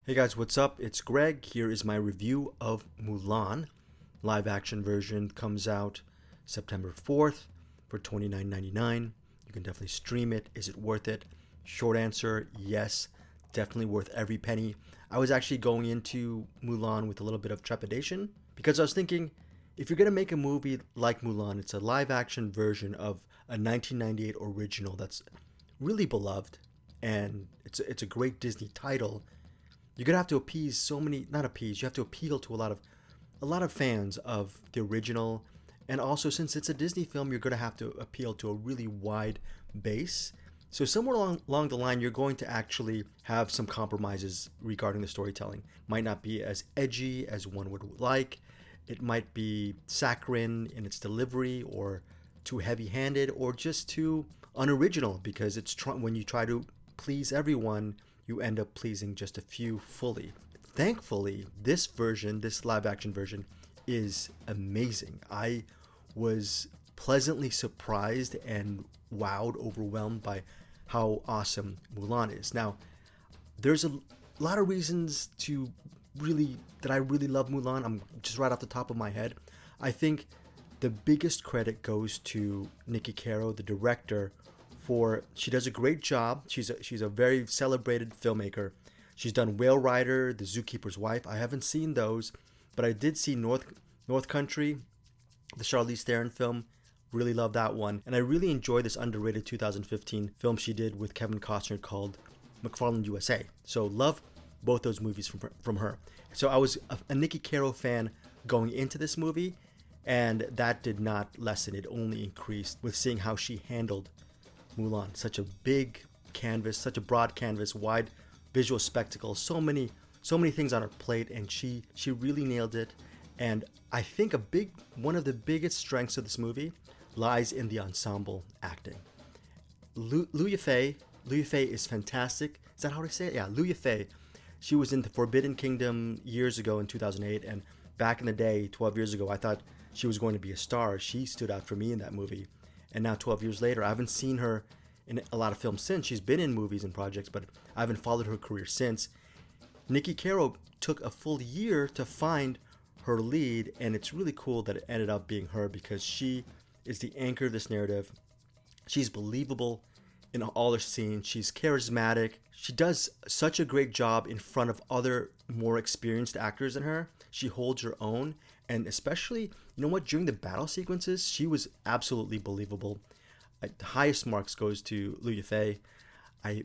Hey guys, what's up? It's Greg. Here is my review of Mulan. Live action version comes out September 4th for $29.99. You can definitely stream it. Is it worth it? Short answer, yes. Definitely worth every penny. I was actually going into Mulan with a little bit of trepidation because I was thinking if you're going to make a movie like Mulan, it's a live action version of a 1998 original that's really beloved and it's a great Disney title. You're gonna have to appease so many, not appease, you have to appeal to a lot of fans of the original. And also, since it's a Disney film, you're gonna have to appeal to a really wide base. So somewhere along the line, you're going to actually have some compromises regarding the storytelling. Might not be as edgy as one would like. It might be saccharine in its delivery, or too heavy-handed, or just too unoriginal because when you try to please everyone, you end up pleasing just a few fully. Thankfully, this live action version, is amazing. I was pleasantly surprised and wowed, overwhelmed by how awesome Mulan is. Now, there's a lot of reasons that I really love Mulan. I'm just right off the top of my head. I think the biggest credit goes to Nikki Caro, the director, for she does a great job. She's a very celebrated filmmaker. She's done Whale Rider, The Zookeeper's Wife. I haven't seen those, but I did see North Country, the Charlize Theron film. Really love that one, and I really enjoy this underrated 2015 film she did with Kevin Costner called McFarland USA. So love both those movies from her. So I was a Nikki Caro fan going into this movie, and that did not lessen. It only increased with seeing how she handled Mulan. Such a big canvas, such a broad canvas, wide visual spectacle, so many things on her plate, and she really nailed it. And I think one of the biggest strengths of this movie lies in the ensemble acting. Liu Yifei is fantastic. Is that how to say it? Yeah, Liu Yifei. She was in The Forbidden Kingdom years ago in 2008, and back in the day, 12 years ago, I thought she was going to be a star. She stood out for me in that movie. And now 12 years later, I haven't seen her in a lot of films since. She's been in movies and projects, but I haven't followed her career since. Nikki Caro took a full year to find her lead, and it's really cool that it ended up being her because she is the anchor of this narrative. She's believable in all her scenes. She's charismatic. She does such a great job in front of other more experienced actors than her. She holds her own, and especially, you know what, during the battle sequences, she was absolutely believable. The highest marks goes to Liu Yifei. I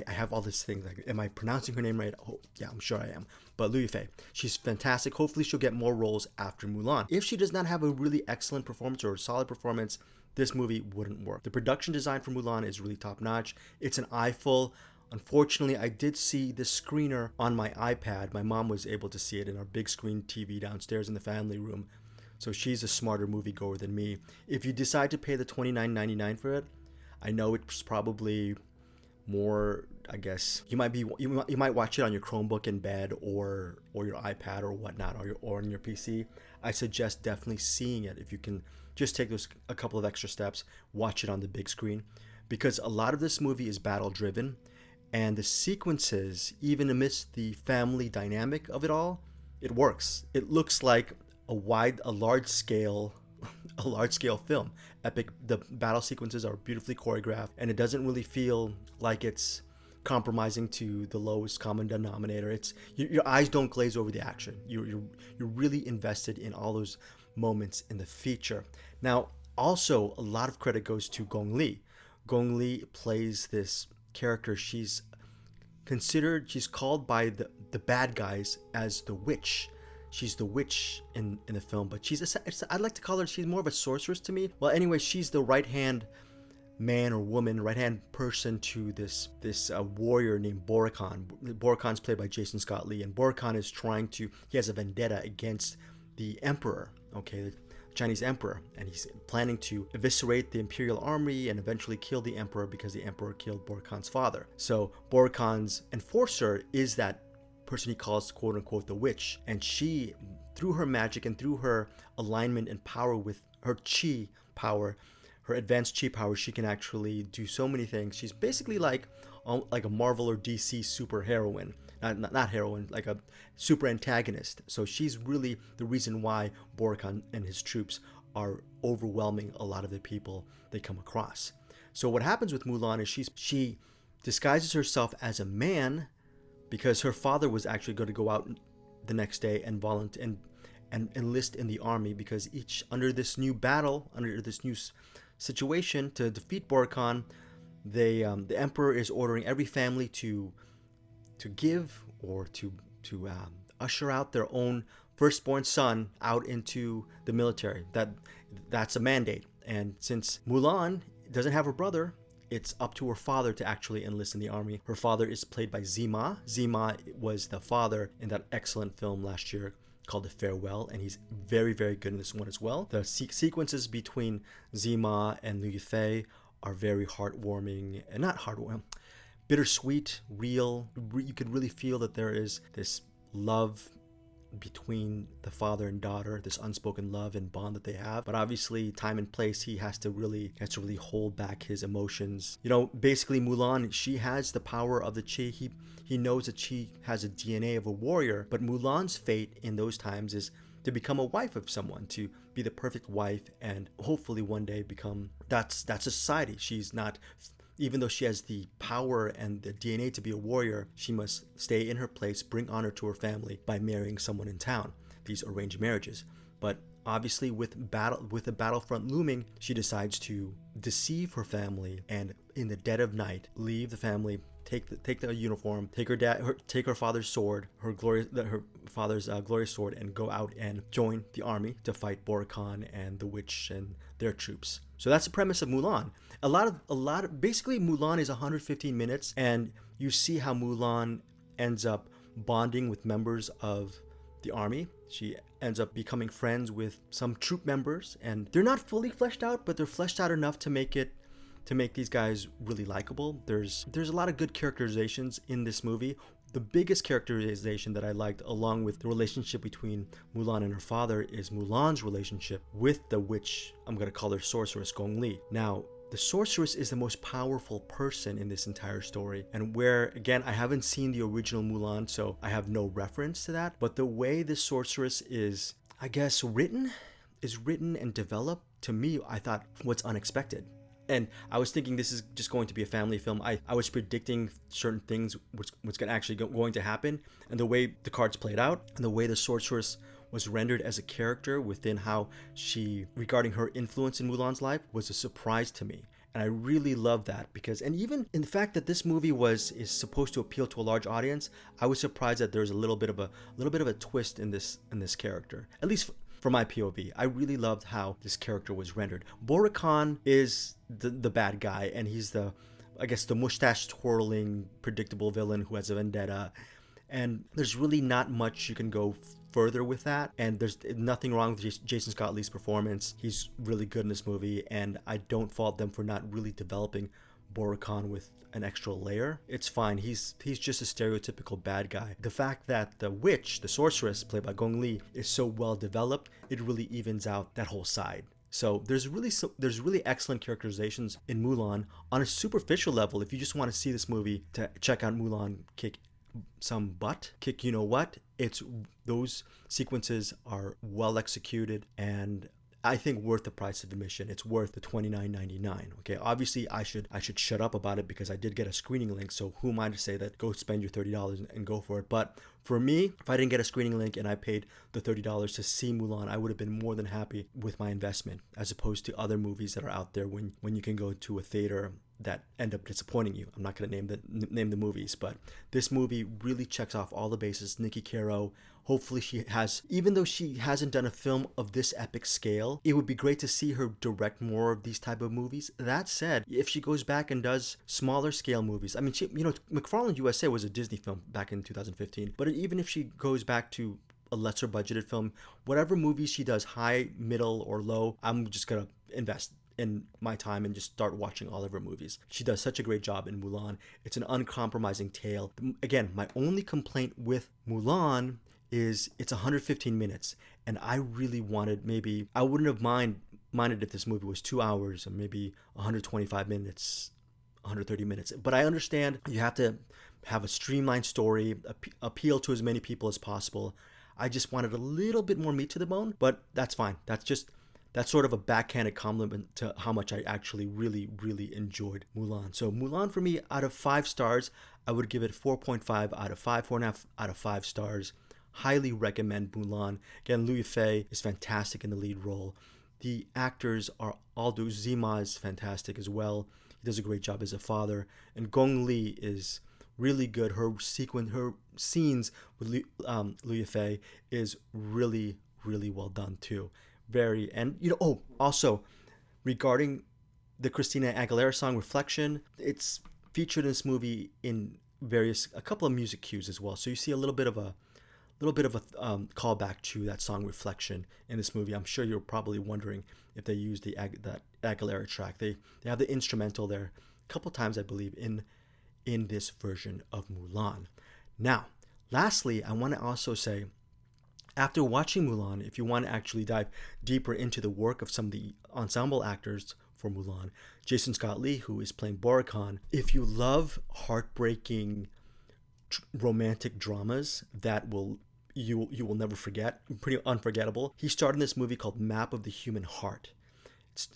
have all this thing like, am I pronouncing her name right? Oh, yeah, I'm sure I am. But Liu Yifei, she's fantastic. Hopefully she'll get more roles after Mulan. If she does not have a really excellent performance or a solid performance, this movie wouldn't work. The production design for Mulan is really top notch. It's an eyeful. Unfortunately, I did see the screener on my iPad. My mom was able to see it in our big screen TV downstairs in the family room. So she's a smarter moviegoer than me. If you decide to pay the $29.99 for it, I know it's probably more, I guess you might watch it on your Chromebook in bed, or your iPad or whatnot, or on your PC. I suggest definitely seeing it. If you can just take those a couple of extra steps, watch it on the big screen, because a lot of this movie is battle driven, and the sequences, even amidst the family dynamic of it all, it works. It looks like a large scale a large scale film. Epic. The battle sequences are beautifully choreographed, and it doesn't really feel like it's compromising to the lowest common denominator. It's your eyes don't glaze over the action. You're really invested in all those moments in the feature. Now, also a lot of credit goes to Gong Li. Gong Li plays this character. She's called by the bad guys as the witch. She's the witch in the film, but I'd like to call her, she's more of a sorceress to me. Well, anyway, she's the right hand man or woman, right hand person to this warrior named Borican. Borican's played by Jason Scott Lee, and Borican he has a vendetta against the emperor, okay, the Chinese emperor, and he's planning to eviscerate the imperial army and eventually kill the emperor because the emperor killed Borican's father. So Borican's enforcer is that person he calls quote unquote the witch, and she, through her magic and through her alignment and power with her chi power, her advanced chi power, she can actually do so many things. She's basically like a Marvel or DC super heroine. not heroine, like a super antagonist. So she's really the reason why Boracon and his troops are overwhelming a lot of the people they come across. So what happens with Mulan is she disguises herself as a man because her father was actually going to go out the next day and volunteer and enlist in the army, because under this new situation to defeat Boracon, the emperor is ordering every family to give or to usher out their own firstborn son out into the military. That's a mandate. And since Mulan doesn't have her brother, it's up to her father to actually enlist in the army. Her father is played by Zima. Zima was the father in that excellent film last year called The Farewell, and he's very, very good in this one as well. The sequences between Zima and Liu Yifei are very heartwarming, and not heartwarming, bittersweet, real. You could really feel that there is this love between the father and daughter, this unspoken love and bond that they have. But obviously, time and place, he has to really hold back his emotions. Basically Mulan, she has the power of the Qi. He knows that she has a DNA of a warrior, but Mulan's fate in those times is to become a wife of someone, to be the perfect wife, and hopefully one day become that's a society. She's not, even though she has the power and the DNA to be a warrior, she must stay in her place, bring honor to her family by marrying someone in town. These arranged marriages. But obviously with the battlefront looming, she decides to deceive her family and in the dead of night leave the family, take the uniform, take her father's sword, her father's glorious sword, and go out and join the army to fight Boracon and the witch and their troops. So that's the premise of Mulan. Basically Mulan is 115 minutes, and you see how Mulan ends up bonding with members of the army. She ends up becoming friends with some troop members, and they're not fully fleshed out, but they're fleshed out enough to make these guys really likable. There's a lot of good characterizations in this movie. The biggest characterization that I liked, along with the relationship between Mulan and her father, is Mulan's relationship with the witch. I'm going to call her sorceress, Gong Li. Now, the sorceress is the most powerful person in this entire story, and where, again, I haven't seen the original Mulan, so I have no reference to that, but the way the sorceress is, I guess, written and developed, to me, I thought what's unexpected. And I was thinking this is just going to be a family film. I was predicting certain things what's going to happen, and the way the cards played out, and the way the sorceress was rendered as a character within how regarding her influence in Mulan's life, was a surprise to me. And I really love that, because, and even in the fact that this movie is supposed to appeal to a large audience, I was surprised that there's a little bit of a twist in this character, at least from my POV. I really loved how this character was rendered. Boracon is the bad guy, and he's the mustache twirling, predictable villain who has a vendetta. And there's really not much you can go further with that. And there's nothing wrong with Jason Scott Lee's performance. He's really good in this movie, and I don't fault them for not really developing Boracon with an extra layer. It's fine. He's just a stereotypical bad guy. The fact that the witch, the sorceress, played by Gong Li, is so well developed, it really evens out that whole side. So there's really excellent characterizations in Mulan. On a superficial level, if you just want to see this movie to check out Mulan kick some butt, kick you know what, those sequences are well executed, and I think worth the price of admission. It's worth the $29.99. Okay, obviously I should shut up about it because I did get a screening link. So who am I to say that go spend your $30 and go for it? But for me, if I didn't get a screening link and I paid the $30 to see Mulan, I would have been more than happy with my investment, as opposed to other movies that are out there when you can go to a theater that end up disappointing you. I'm not going to name the movies, but this movie really checks off all the bases. Niki Caro, hopefully even though she hasn't done a film of this epic scale, it would be great to see her direct more of these type of movies. That said, if she goes back and does smaller scale movies, I mean, McFarland USA was a Disney film back in 2015, but even if she goes back to a lesser budgeted film, whatever movies she does, high, middle, or low, I'm just going to invest in my time and just start watching all of her movies. She does such a great job in Mulan. It's an uncompromising tale. Again, my only complaint with Mulan is it's 115 minutes, and I really I wouldn't have minded if this movie was 2 hours or maybe 125 minutes, 130 minutes. But I understand you have to have a streamlined story, appeal to as many people as possible. I just wanted a little bit more meat to the bone, but that's fine. That's sort of a backhanded compliment to how much I actually really enjoyed Mulan. So Mulan for me, out of 5 stars, I would give it 4.5 out of 5, 4.5 out of 5 stars. Highly recommend Mulan. Again, Liu Fei is fantastic in the lead role. The actors are all do. Zima is fantastic as well. He does a great job as a father, and Gong Li is really good. Her scenes with Liu Fei is really well done too. Very, and oh, also regarding the Christina Aguilera song "Reflection," it's featured in this movie in a couple of music cues as well. So you see a little bit of a callback to that song "Reflection" in this movie. I'm sure you're probably wondering if they used that Aguilera track. They have the instrumental there a couple times, I believe, in this version of Mulan. Now, lastly, I want to also say, after watching Mulan, if you want to actually dive deeper into the work of some of the ensemble actors for Mulan, Jason Scott Lee, who is playing Boracon, if you love heartbreaking romantic dramas that you will never forget, pretty unforgettable, he starred in this movie called Map of the Human Heart.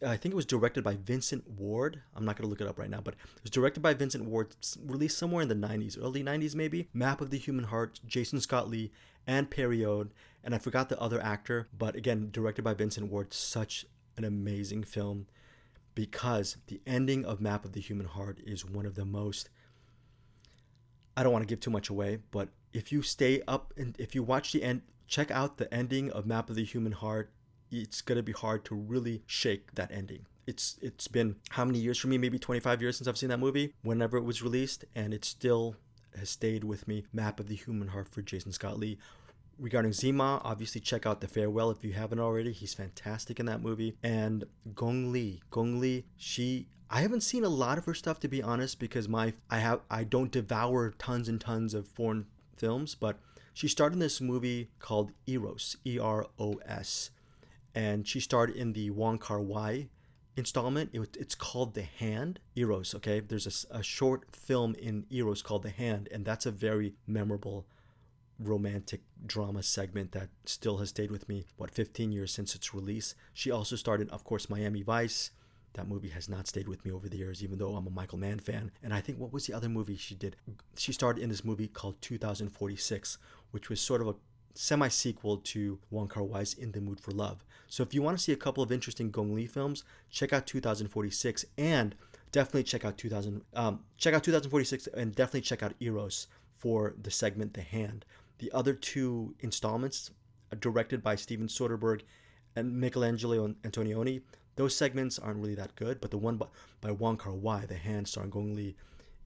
I think it was directed by Vincent Ward. I'm not going to look it up right now, but it was directed by Vincent Ward, released somewhere in the 90s, early 90s maybe. Map of the Human Heart, Jason Scott Lee, and Period, and I forgot the other actor, but again, directed by Vincent Ward. Such an amazing film, because the ending of Map of the Human Heart is one of the most, I don't want to give too much away, but if you stay up and if you watch the end, check out the ending of Map of the Human Heart. It's going to be hard to really shake that ending. It's been how many years for me? Maybe 25 years since I've seen that movie, whenever it was released, and it still has stayed with me. Map of the Human Heart for Jason Scott Lee. Regarding Zima, obviously check out The Farewell if you haven't already. He's fantastic in that movie. And Gong Li, I haven't seen a lot of her stuff, to be honest, because I don't devour tons and tons of foreign films, but she starred in this movie called Eros, Eros, and she starred in the Wong Kar-wai installment. It's called The Hand, Eros. Okay, there's a short film in Eros called The Hand, and that's a very memorable romantic drama segment that still has stayed with me 15 years since its release. She also starred in, of course, Miami Vice. That movie has not stayed with me over the years, even though I'm a Michael Mann fan. And I think, what was the other movie she did? She starred in this movie called 2046, which was sort of a semi-sequel to Wong Kar-wai's In the Mood for Love. So if you want to see a couple of interesting Gong Li films, check out 2046, and definitely check out 2046, and definitely check out Eros for the segment The Hand. The other two installments are directed by Steven Soderbergh and Michelangelo Antonioni. Those segments aren't really that good, but the one by Wong Kar-wai, The Hand, starring Gong Li,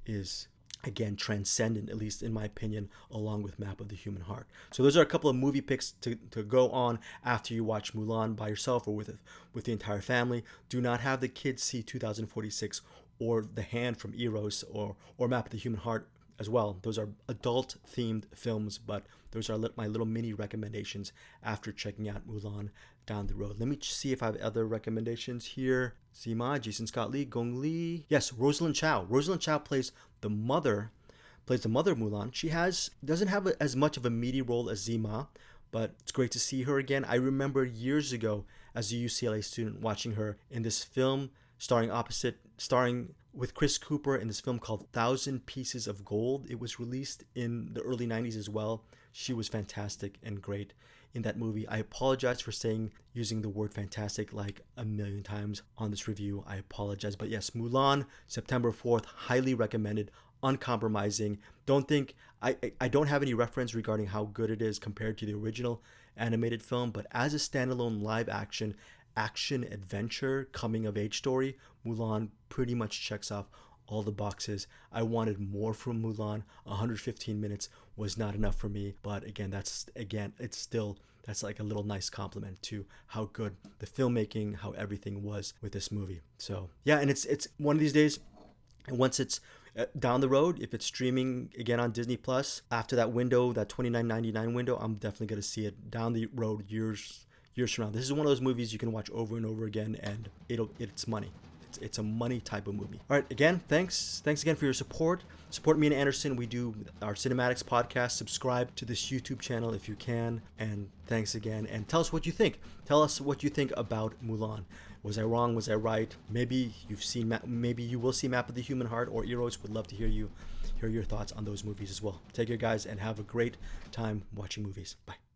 is again transcendent, at least in my opinion, along with Map of the Human Heart. So those are a couple of movie picks to go on after you watch Mulan by yourself or with the entire family. Do not have the kids see 2046 or The Hand from Eros or Map of the Human Heart as well. Those are adult themed films, but those are my little mini recommendations after checking out Mulan down the road. Let me see if I have other recommendations here. Zima, Jason Scott Lee, Gong Li. Yes, Rosalind Chow. Rosalind Chow plays the mother of Mulan. She doesn't have as much of a meaty role as Zima, but it's great to see her again. I remember years ago as a UCLA student watching her in this film starring with Chris Cooper in this film called 1,000 Pieces of Gold. It was released in the early 90s as well. She was fantastic and great in that movie. I apologize for using the word fantastic like a million times on this review. I apologize. But yes, Mulan, September 4th, highly recommended, uncompromising. I don't have any reference regarding how good it is compared to the original animated film, but as a standalone live action adventure coming of age story, Mulan pretty much checks off all the boxes. I wanted more from Mulan. 115 minutes was not enough for me, but that's like a little nice compliment to how good the filmmaking, how everything was with this movie. So yeah, and it's one of these days, once it's down the road, if it's streaming again on Disney Plus after that window, that $29.99 window, I'm definitely gonna see it down the road years from now. This is one of those movies you can watch over and over again, and it's money. It's a money type of movie. All right, again, thanks again for your support. Support me and Anderson. We do our Cinematics podcast. Subscribe to this YouTube channel if you can. And thanks again. And tell us what you think. Tell us what you think about Mulan. Was I wrong? Was I right? Maybe maybe you will see Map of the Human Heart or Eros. Would love to hear your thoughts on those movies as well. Take care, guys, and have a great time watching movies. Bye.